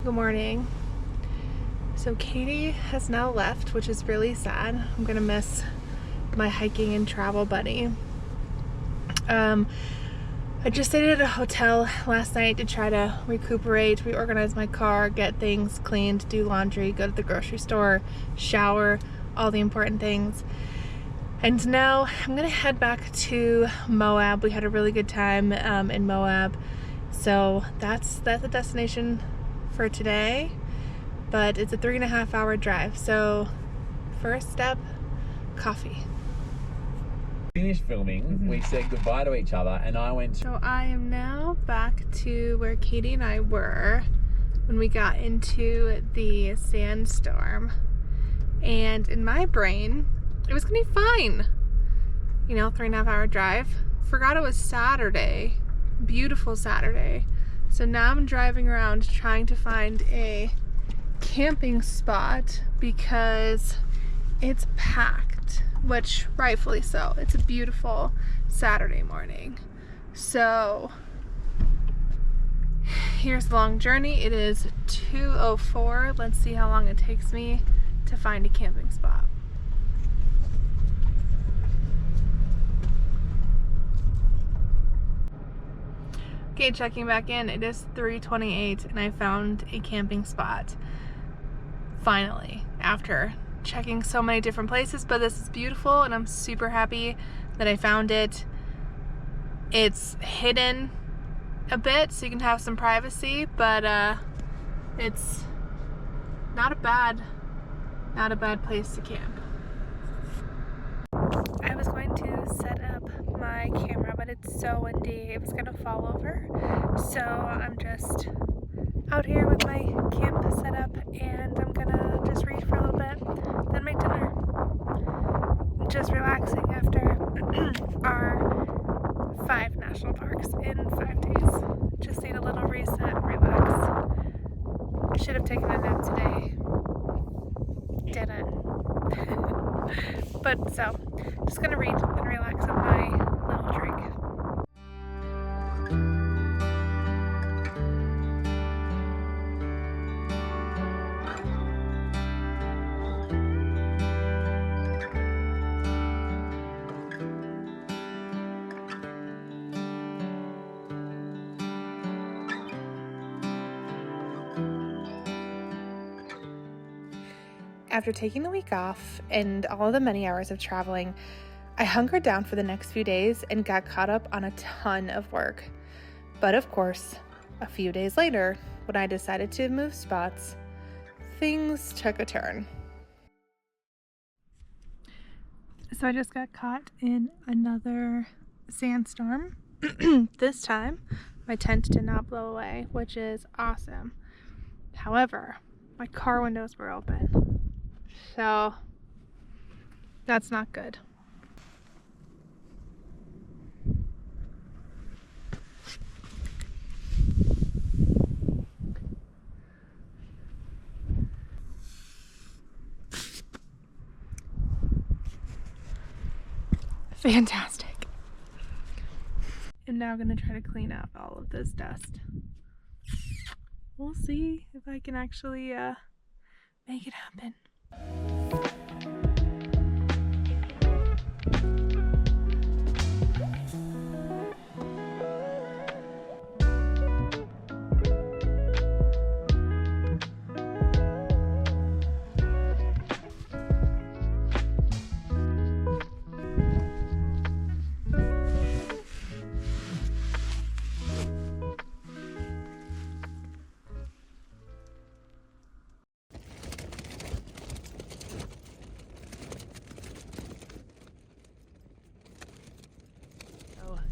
Good morning. So Katie has now left, which is really sad. I'm gonna miss my hiking and travel buddy. I just stayed at a hotel last night to try to recuperate, reorganize my car, get things cleaned, do laundry, go to the grocery store, shower, all the important things. And now I'm gonna head back to Moab. We had a really good time in Moab. So that's the destination for today, but it's a 3.5 hour drive. So first step, coffee. Finished filming, we said goodbye to each other and I went. So I am now back to where Katie and I were when we got into the sandstorm, and in my brain it was gonna be fine. You know, 3.5 hour drive. Forgot it was Saturday. Beautiful Saturday. So now I'm driving around trying to find a camping spot because it's packed, which rightfully so. It's a beautiful Saturday morning. So here's the long journey. It is 2:04. Let's see how long it takes me to find a camping spot. Okay, checking back in. It is 3:28 and I found a camping spot. Finally, after checking so many different places, but this is beautiful and I'm super happy that I found it. It's hidden a bit so you can have some privacy, but it's not a bad place to camp. I was going to set up my camera, but it's so windy it was gonna fall over, so I'm just out here with my camp set up and I'm gonna just read for a little bit, then make dinner. Just relaxing after our 5 national parks in 5 days. Just need a little reset and relax. Should have taken a nap today. Didn't. But so, just gonna read and relax on my little drink. After taking the week off and all the many hours of traveling, I hunkered down for the next few days and got caught up on a ton of work. But of course, a few days later, when I decided to move spots, things took a turn. So I just got caught in another sandstorm. This time, my tent did not blow away, which is awesome. However, my car windows were open. So that's not good. Fantastic. I'm now gonna try to clean up all of this dust. We'll see if I can actually make it happen.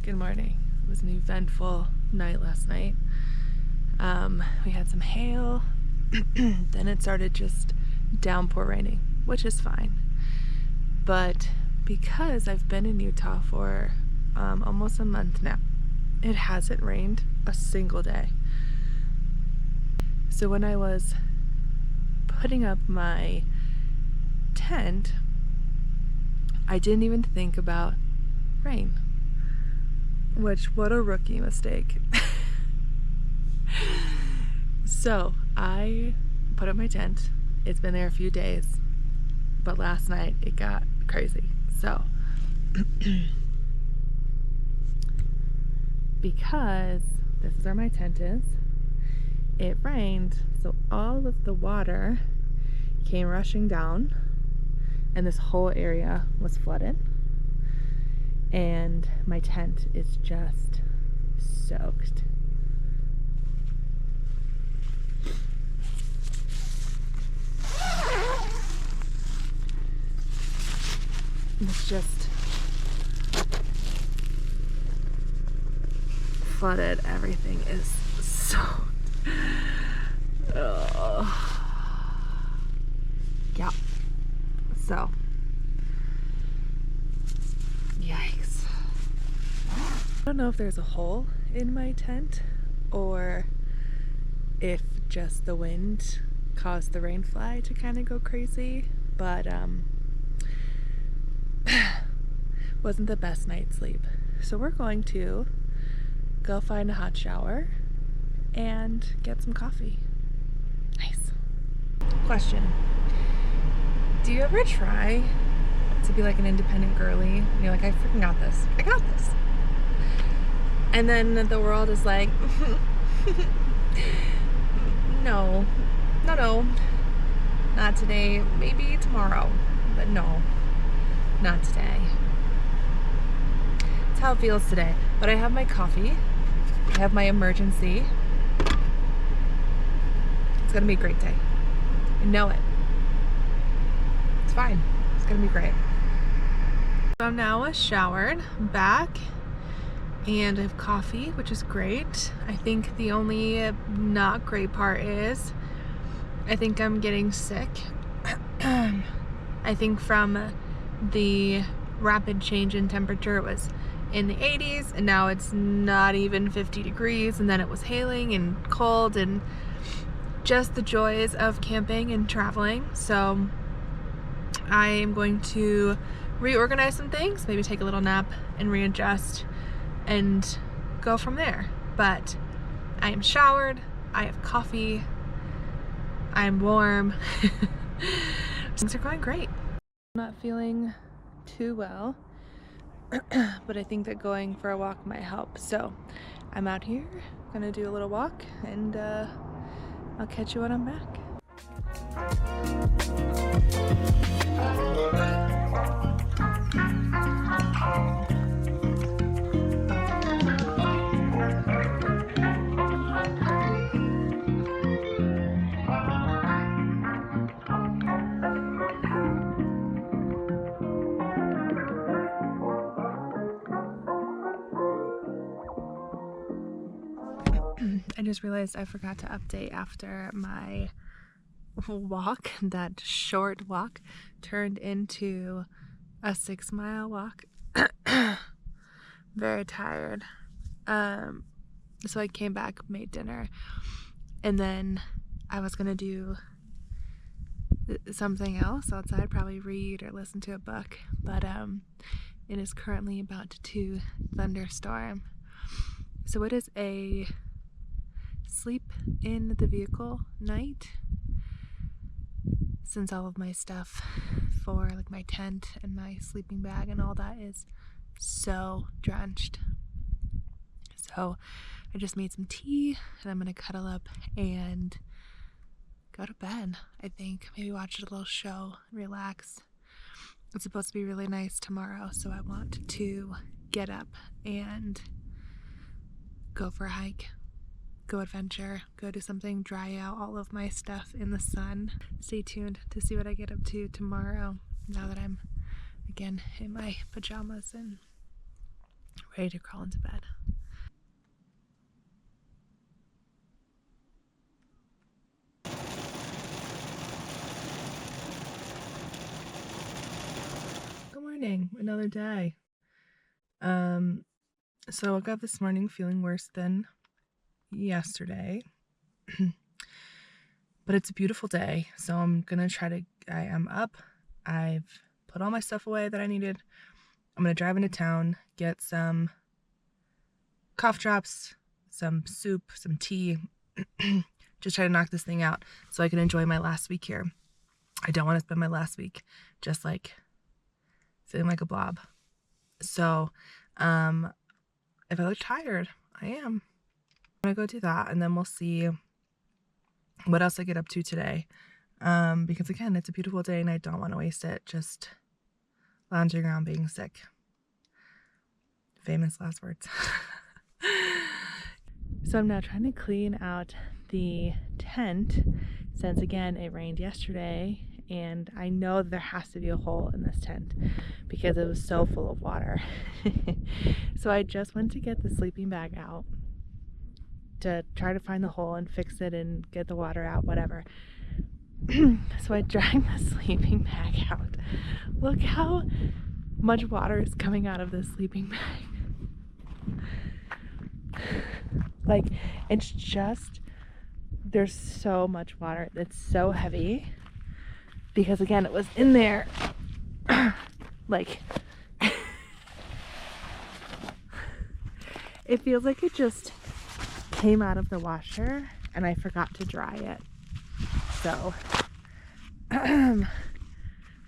Good morning. It was an eventful night last night. We had some hail, then it started just downpour raining, which is fine. But because I've been in Utah for almost a month now, it hasn't rained a single day. So when I was putting up my tent, I didn't even think about rain. Which, what a rookie mistake. So I put up my tent. It's been there a few days, but last night it got crazy. So, because this is where my tent is, it rained, so all of the water came rushing down, and this whole area was flooded, and my tent is just soaked. It's just flooded. Everything is soaked. Yeah. So, yikes. I don't know if there's a hole in my tent or if just the wind caused the rain fly to kind of go crazy, but wasn't the best night's sleep. So we're going to go find a hot shower and get some coffee. Nice. Question. Do you ever try to be like an independent girly? And you're like, I freaking got this. I got this. And then the world is like, no, not today. Maybe tomorrow, but no, not today. That's how it feels today. But I have my coffee. I have my emergency. It's gonna be a great day. I know it. It's fine. It's gonna be great. So I'm now showered, back, and I have coffee, which is great. I think the only not great part is I think I'm getting sick. I think from the rapid change in temperature, it was in the 80s and now it's not even 50 degrees, and then it was hailing and cold, and just the joys of camping and traveling. So I am going to reorganize some things, maybe take a little nap and readjust and go from there. But I am showered, I have coffee, I'm warm. Things are going great. I'm not feeling too well, but I think that going for a walk might help. So I'm out here, gonna do a little walk, and I'll catch you when I'm back. I just realized I forgot to update after my walk. That short walk turned into a 6-mile walk. Very tired. So I came back, made dinner, and then I was gonna do something else outside, probably read or listen to a book, but it is currently about to thunderstorm. So it is a sleep in the vehicle night, since all of my stuff for like my tent and my sleeping bag and all that is so drenched. So I just made some tea and I'm gonna cuddle up and go to bed. I think maybe watch a little show, relax. It's supposed to be really nice tomorrow, so I want to get up and go for a hike, go adventure, go do something, dry out all of my stuff in the sun. Stay tuned to see what I get up to tomorrow, now that I'm again in my pajamas and ready to crawl into bed. Good morning, another day. So I woke up this morning feeling worse than yesterday. But it's a beautiful day, so I'm gonna I am up. I've put all my stuff away that I needed. I'm gonna drive into town, get some cough drops, some soup, some tea, just try to knock this thing out so I can enjoy my last week here. I don't want to spend my last week just like feeling like a blob. So if I look tired, I am. I'm gonna go do that, and then we'll see what else I get up to today. Because again, it's a beautiful day and I don't want to waste it just lounging around being sick. Famous last words. So I'm now trying to clean out the tent since again it rained yesterday, and I know that there has to be a hole in this tent because it was so full of water. So I just went to get the sleeping bag out to try to find the hole and fix it and get the water out, whatever. So I dragged the sleeping bag out. Look how much water is coming out of this sleeping bag. Like, it's just, there's so much water. It's so heavy because again, it was in there like it feels like it just came out of the washer and I forgot to dry it. So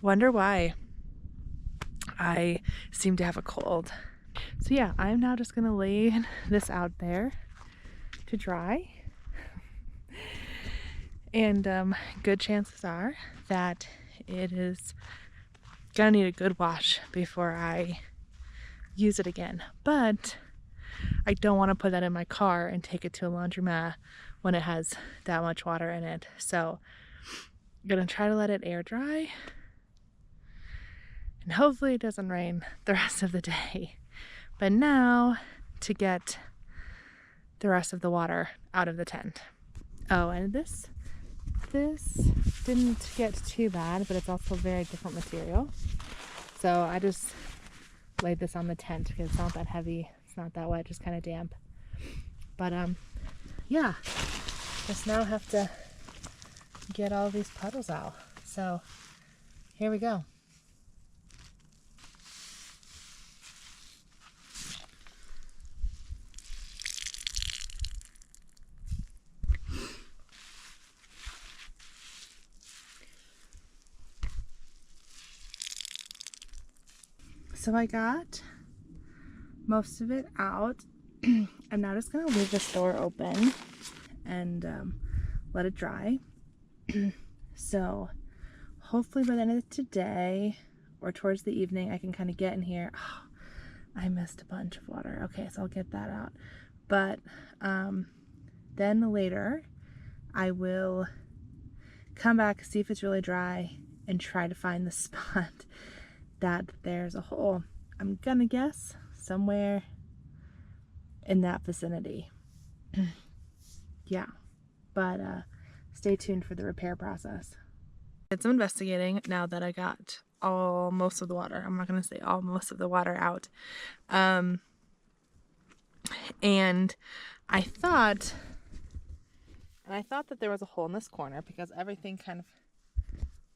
wonder why I seem to have a cold. So yeah, I'm now just gonna lay this out there to dry, and good chances are that it is gonna need a good wash before I use it again. But I don't want to put that in my car and take it to a laundromat when it has that much water in it. So I'm gonna try to let it air dry, and hopefully it doesn't rain the rest of the day. But now to get the rest of the water out of the tent. Oh, and this didn't get too bad, but it's also a very different material. So I just laid this on the tent because it's not that heavy, it's not that wet, just kind of damp. But yeah, just now have to get all these puddles out. So here we go. So I got most of it out. I'm now just gonna leave this door open and let it dry. So hopefully by the end of today or towards the evening I can kind of get in here. Oh, I missed a bunch of water. Okay, so I'll get that out. But then later I will come back, see if it's really dry, and try to find the spot that there's a hole. I'm gonna guess somewhere in that vicinity. Yeah, but stay tuned for the repair process. Did some investigating now that I got most of the water. I'm not gonna say most of the water out. And I thought that there was a hole in this corner because everything kind of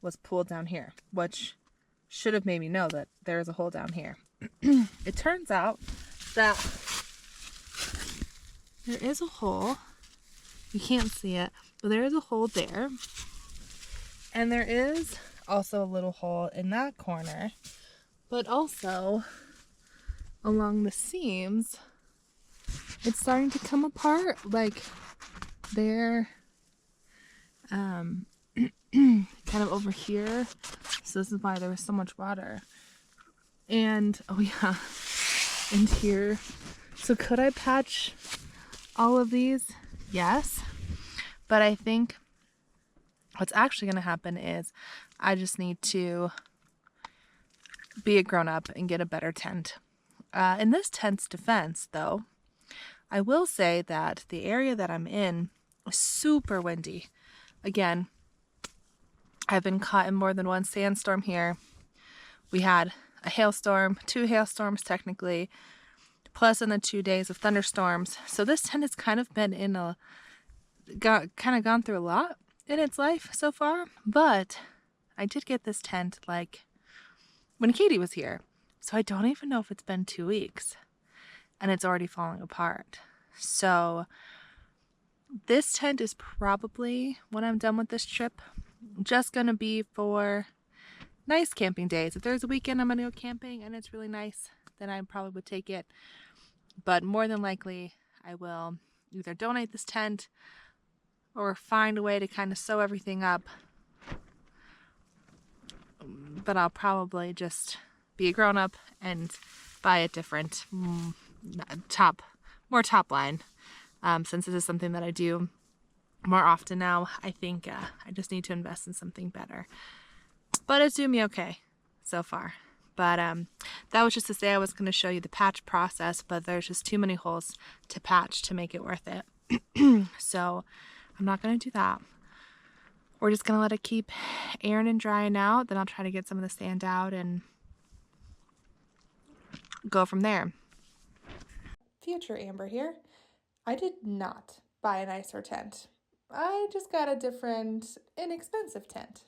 was pooled down here, which should have made me know that there is a hole down here. It turns out that there is a hole. You can't see it, but there is a hole there. And there is also a little hole in that corner, but also along the seams, it's starting to come apart. Like they're kind of over here. So this is why there was so much water. And oh yeah, and here. So could I patch all of these? Yes. But I think what's actually going to happen is I just need to be a grown-up and get a better tent. In this tent's defense, though, I will say that the area that I'm in is super windy. Again, I've been caught in more than one sandstorm here. We had a hailstorm, 2 hailstorms technically, plus in the 2 days of thunderstorms. So this tent has kind of been gone through a lot in its life so far. But I did get this tent like when Katie was here. So I don't even know if it's been 2 weeks and it's already falling apart. So This tent is probably, when I'm done with this trip, just gonna be for nice camping days. If there's a weekend I'm gonna go camping and it's really nice, then I probably would take it. But more than likely, I will either donate this tent or find a way to kind of sew everything up. But I'll probably just be a grown-up and buy a different more top line. Since this is something that I do more often now, I think I just need to invest in something better. But it's doing me okay so far. But that was just to say I was going to show you the patch process, but there's just too many holes to patch to make it worth it. So I'm not going to do that. We're just going to let it keep airing and drying out. Then I'll try to get some of the sand out and go from there. Future Amber here. I did not buy a nicer tent. I just got a different, inexpensive tent.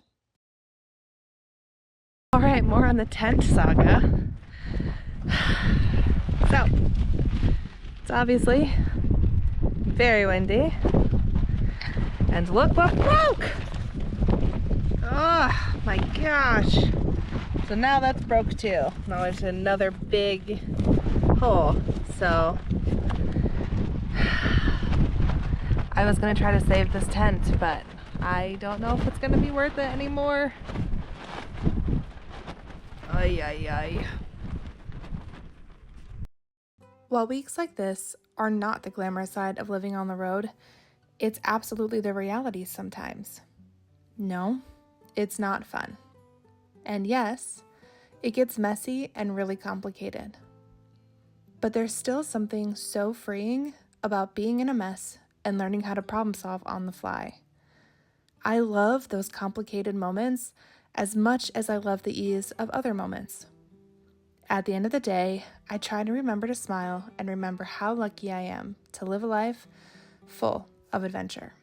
All right, more on the tent saga. So, it's obviously very windy. And look what broke! Oh my gosh. So now that's broke too. Now there's another big hole. So I was gonna try to save this tent, but I don't know if it's gonna be worth it anymore. Ay, ay, ay. While weeks like this are not the glamorous side of living on the road, it's absolutely the reality sometimes. No, it's not fun. And yes, it gets messy and really complicated. But there's still something so freeing about being in a mess and learning how to problem solve on the fly. I love those complicated moments as much as I love the ease of other moments. At the end of the day, I try to remember to smile and remember how lucky I am to live a life full of adventure.